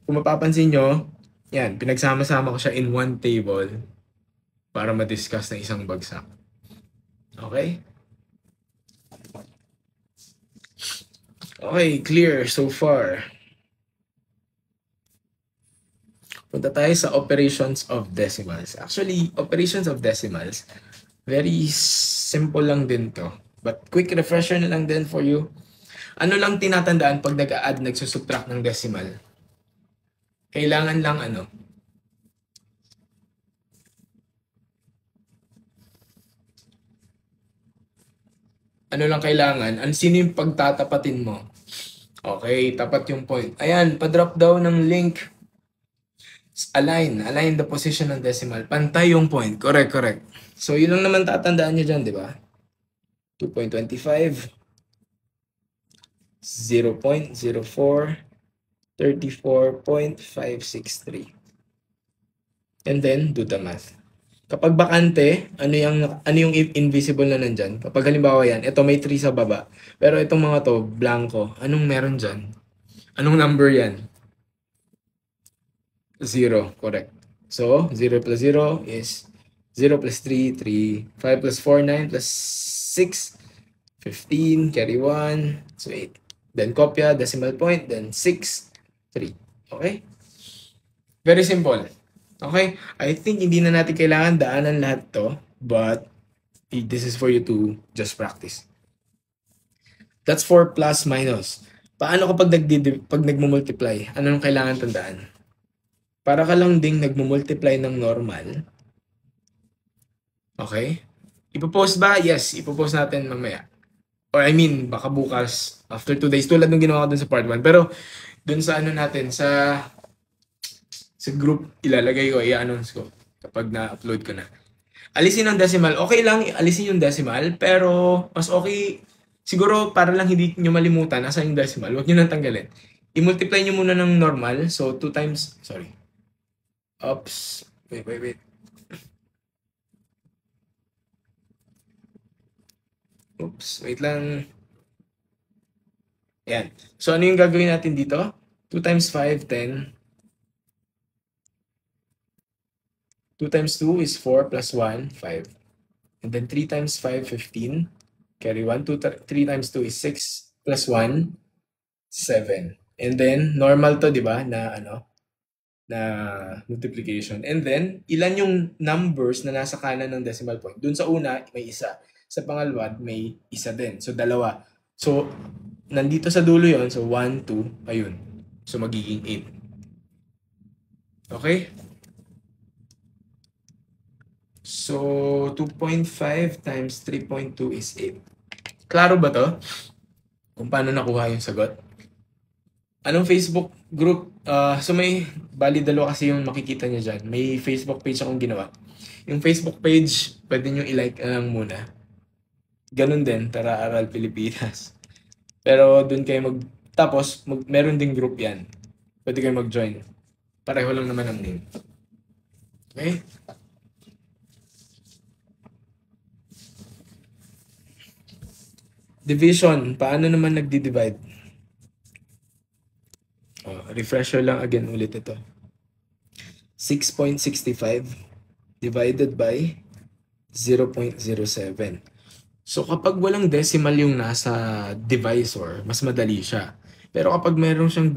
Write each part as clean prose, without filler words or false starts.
Kung mapapansin nyo, yan, pinagsama-sama ko siya in one table para ma-discuss ng isang bagsak. Okay? Okay, clear so far. Punta tayo sa operations of decimals. Actually, operations of decimals, very simple lang din to. But quick refresher na lang din for you. Ano lang tinatandaan pag nag-add, nagsusubtract ng decimal? Kailangan lang ano lang kailangan? Sino yung pagtatapatin mo? Okay, tapat yung point. Ayan, pa-drop daw ng link. Align the position ng decimal. Pantay yung point. Correct. So, yun lang naman tatandaan nyo dyan, di ba? 2.25, 0.04, 34.563. And then, do the math. Kapag bakante, ano yung invisible na nandyan? Kapag halimbawa yan, ito may 3 sa baba. Pero itong mga to, blanco. Anong meron dyan? Anong number yan? 0, correct. So, 0 plus 0 is 0 plus 3, 3. 5 plus 4, 9 plus 6, 15, carry 1, so 8. Then kopya, decimal point, then 6, 3. Okay? Very simple. Okay? I think hindi na natin kailangan daanan lahat to, but this is for you to just practice. That's for plus minus. Paano kapag pag nagmumultiply? Ano nang kailangan tandaan? Para ka lang ding nagmumultiply ng normal. Okay? Ipopost ba? Yes, ipopost natin mamaya. Or I mean, baka bukas, after 2 days, tulad ng ginawa ko dun sa part 1. Pero, dun sa ano natin, sa group, ilalagay ko, i-announce ko kapag na-upload ko na. Alisin ang decimal. Okay lang, alisin yung decimal, pero mas okay, siguro para lang hindi nyo malimutan nasa yung decimal, huwag nyo nang tanggalin. I-multiply nyo muna ng normal, so 2 times, sorry. Oops, wait. Oops, wait lang. Ayan. So, ano yung gagawin natin dito? 2 times 5, 10. 2 times 2 is 4 plus 1, 5. And then 3 times 5, 15. Carry 1. 3 times 2 is 6 plus 1, 7. And then, normal to, di ba? Na multiplication. And then, ilan yung numbers na nasa kanan ng decimal point? Dun sa una, may isa. Sa pangalawa, may isa din. So, dalawa. So, nandito sa dulo yon. So, 1, 2, ayun. So, magiging 8. Okay? So, 2.5 times 3.2 is 8. Klaro ba to? Kung paano nakuha yung sagot? Anong Facebook group? So, bali dalawa kasi yung makikita niya dyan. May Facebook page akong ginawa. Yung Facebook page, pwede nyo i-like lang muna. Ganun din, Tara Aral Pilipinas. Pero dun kayo tapos, meron ding group yan. Pwede kayo mag-join. Pareho lang naman ang name. Okay? Division. Paano naman nagdi-divide? Refresher lang again ulit ito. 6.65 divided by 0.07. So, kapag walang decimal yung nasa divisor, mas madali siya. Pero kapag meron siyang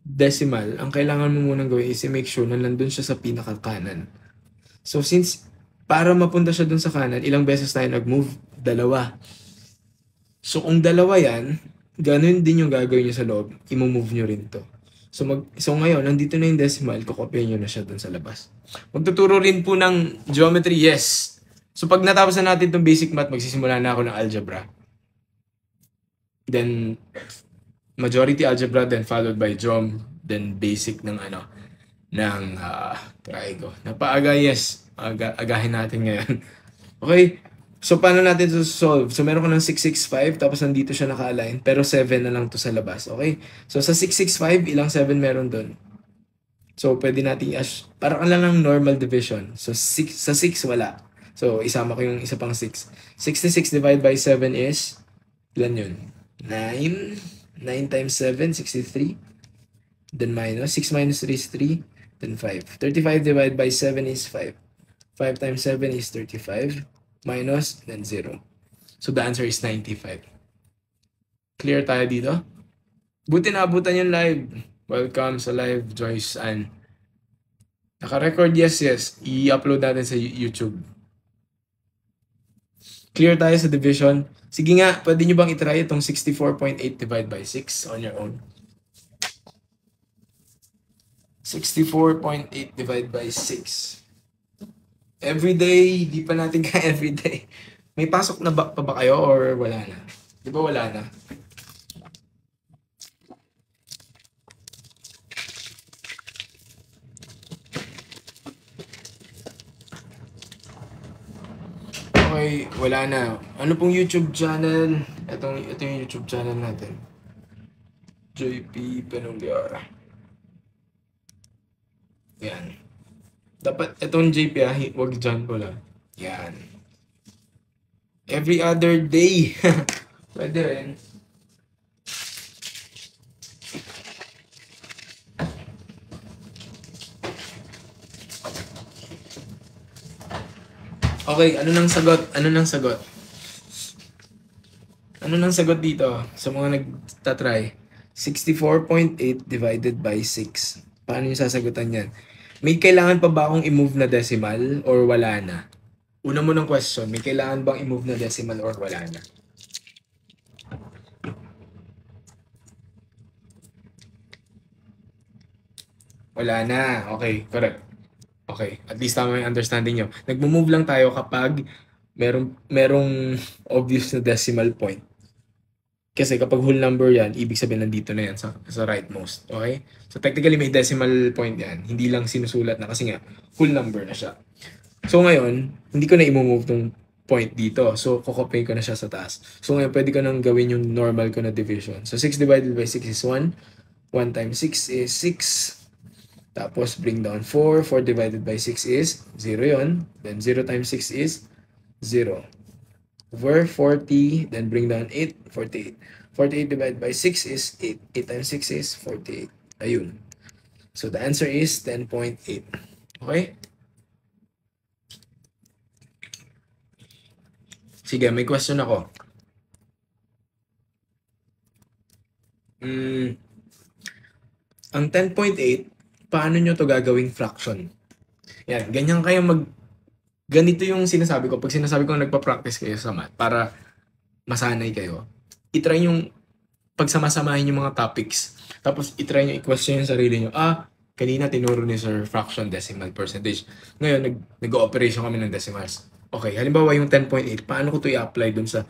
decimal, ang kailangan mo munang gawin is i-make sure na nandun siya sa pinaka-kanan. So, since para mapunta siya dun sa kanan, ilang beses tayo nag-move? 2. So, kung 2 yan, ganun din yung gagawin nyo sa loob. I-move nyo rin to. So, ngayon, nandito na yung decimal, kukopyahin nyo na siya dun sa labas. Magtuturo rin po ng geometry, yes. So, pag natapos na natin itong basic math, magsisimula na ako ng algebra. Then, majority algebra, then followed by geom, then basic ng trigo. Napaaga, yes. Agahin natin ngayon. Okay? So, paano natin to solve? So, meron ka ng 665, tapos nandito siya naka-align, pero 7 na lang to sa labas. Okay? So, sa 665, ilang 7 meron doon? So, pwede natin parang lang ng normal division. So, sa 6, wala. So, isama ko yung isa pang 6. 66 divided by 7 is, ilan yun? 9. 9 times 7, 63. then minus. 6 minus 3 is 3, then 5. 35 divided by 7 is 5. 5 times 7 is 35, minus, then 0. So the answer is 95. Clear tayo dito? Buti naabutan yung live. Welcome sa live, Joyce Ann. Naka-record, yes. I-upload natin sa YouTube. Clear tayo sa division. Sige nga, pwede nyo bang itry itong 64.8 divided by 6 on your own? 64.8 divided by 6. Everyday, di pa natin kaya everyday. May pasok na pa ba kayo or wala na? Di ba wala na? Okay, wala na. Ano pong YouTube channel? Ito yung YouTube channel natin. JP Penuliar. Yan. Dapat itong JP wag dyan ko lang. Yan. Every other day. Pwede rin. Okay, ano nang sagot? Ano nang sagot dito sa mga nagtatry? 64.8 divided by 6. Paano yung sasagutan yan? May kailangan pa ba akong i-move na decimal or wala na? Una mo ng question, may kailangan bang i-move na decimal or wala na? Wala na. Okay, correct. Okay, at least tama yung understanding nyo. Nagmo-move lang tayo kapag merong obvious na decimal point. Kasi kapag whole number yan, ibig sabihin nandito na yan sa rightmost. Okay? So technically may decimal point yan. Hindi lang sinusulat na kasi nga whole number na siya. So ngayon, hindi ko na i-move tong point dito. So kokopyahin ko na siya sa taas. So ngayon, pwede ko nang gawin yung normal ko na division. So 6 divided by 6 is 1. 1 times 6 is 6. Tapos, bring down 4. 4 divided by 6 is 0 yon. Then, 0 times 6 is 0. Over 40. Then, bring down 8. 48. 48 divided by 6 is 8. 8 times 6 is 48. Ayun. So, the answer is 10.8. Okay? Sige, may question ako. Ang 10.8, paano nyo to gagawing fraction? Yan, ganyan kayo ganito yung sinasabi ko. Pag sinasabi ko nagpa-practice kayo sa math, para masanay kayo, itry yung pagsamasamahin yung mga topics. Tapos itry nyo i-question yung sarili nyo. Kanina tinuro ni Sir fraction, decimal, percentage. Ngayon, nag-ooperation kami ng decimals. Okay, halimbawa yung 10.8, paano ko to i-apply dun sa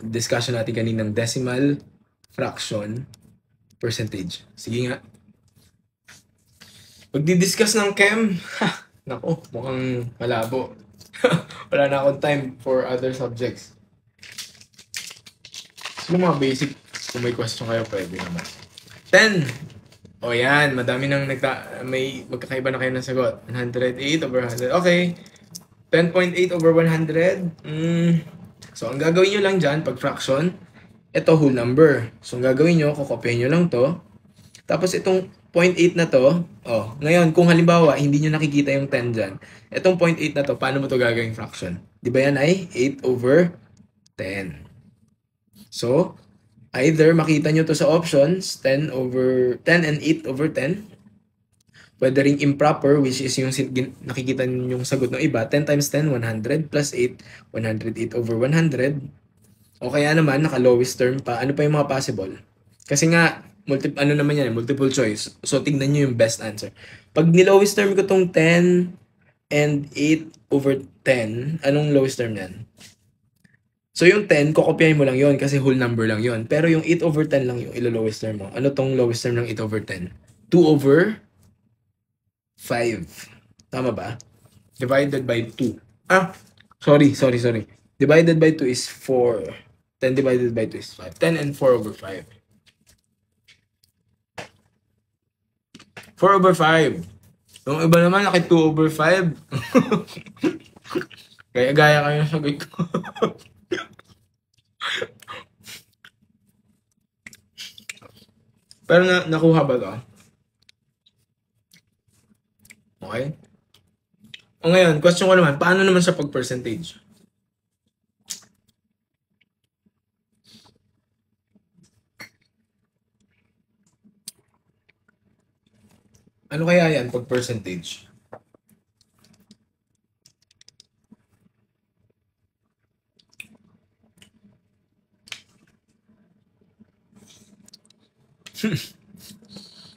discussion natin kaninang decimal, fraction, percentage. Sige nga. Pag di-discuss ng chem, nako, mukhang malabo. Wala na akong time for other subjects. So, mga basic, kung may question kayo, pwede naman. 10. O yan, madami nang may magkakaiba na kayo ng sagot. 108 over 100. Okay. 10.8 over 100. So, ang gagawin nyo lang dyan, pag fraction, ito whole number. So, ang gagawin nyo, kukopyahin nyo lang to. Tapos, itong 0.8 na to, ngayon, kung halimbawa, hindi nyo nakikita yung 10 dyan, itong 0.8 na to, paano mo to gagawing fraction? Di ba yan ay 8 over 10. So, either makita nyo to sa options, 10 and 8 over 10. Pwede ring improper, which is yung nakikita nyo yung sagot ng iba. 10 times 10, 100, plus 8, 108 over 100. O kaya naman, naka-lowest term pa. Ano pa yung mga possible? Kasi nga, multiple choice. So, tignan nyo yung best answer. Pag ni-lowest term ko tong 10 and 8 over 10, anong lowest term yan? So, yung 10, kokopyahin mo lang yon kasi whole number lang yon. Pero yung 8 over 10 lang yung ilo-lowest term mo. Ano tong lowest term ng 8 over 10? 2 over 5. Tama ba? Divided by 2. Sorry. Divided by 2 is 4. 10 divided by 2 is 5. 10 and 4 over 5. 4 over 5. Yung iba naman, laki 2 over 5. Gaya kayo sa sagot ko. Pero nakuha ba to? Okay? O ngayon, question ko naman, paano naman siya pag-percentage? Ano kaya yan pag-percentage?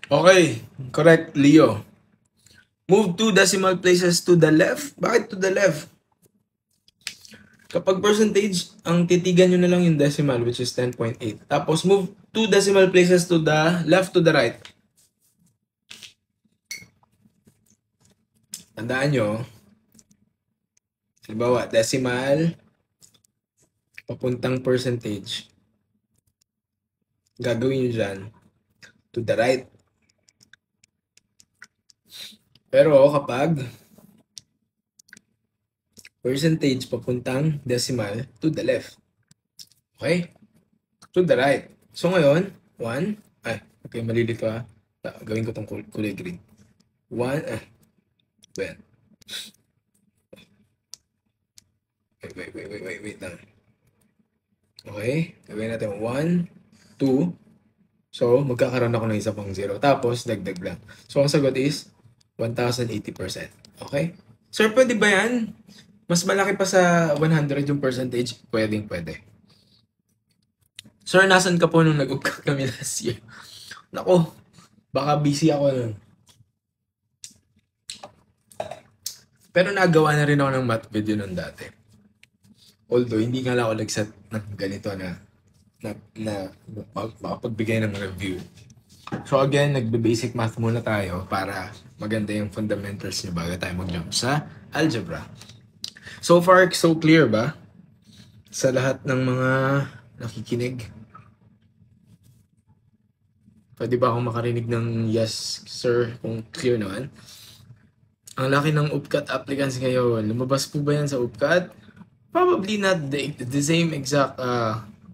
Okay, correct, Leo. Move 2 decimal places to the left. Bakit to the left? Kapag percentage, ang titigan nyo na lang yung decimal, which is 10.8. Tapos move 2 decimal places to the left, to the right. Tandaan nyo, halimbawa, decimal, papuntang percentage. Gagawin nyo dyan, to the right. Pero kapag percentage papuntang decimal, to the left. Okay? To the right. So ngayon, 1, okay, malilito gawin ko tong kulay green. 1, well. Wait lang. Okay, gawin natin 1, 2. So, magkakaroon ako ng isa pang 0. Tapos, dagdag lang. So, ang sagot is 1,080%. Okay? Sir, pwede ba yan? Mas malaki pa sa 100 yung percentage? Pwede. Sir, nasan ka po nung nag-upcut kami last year? Nako, baka busy ako nun. Pero nagawa na rin ako ng math video nun dati. Although, hindi nga lang ako nag-set ng ganito na makapagbigay ng review. So again, nagbe-basic math muna tayo para maganda yung fundamentals niyo bago tayo mag-jump sa algebra. So far, so clear ba? Sa lahat ng mga nakikinig? Pwede ba akong makarinig ng yes, sir, kung clear naman? Ang laki ng UPCAT applicants ngayon. Lumabas po ba yan sa UPCAT? Probably not the same exact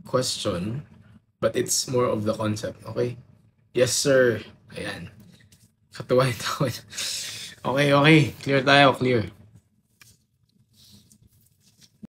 question, but it's more of the concept, okay? Yes, sir. Ayan. Katuwa ito. Okay. Clear tayo, clear.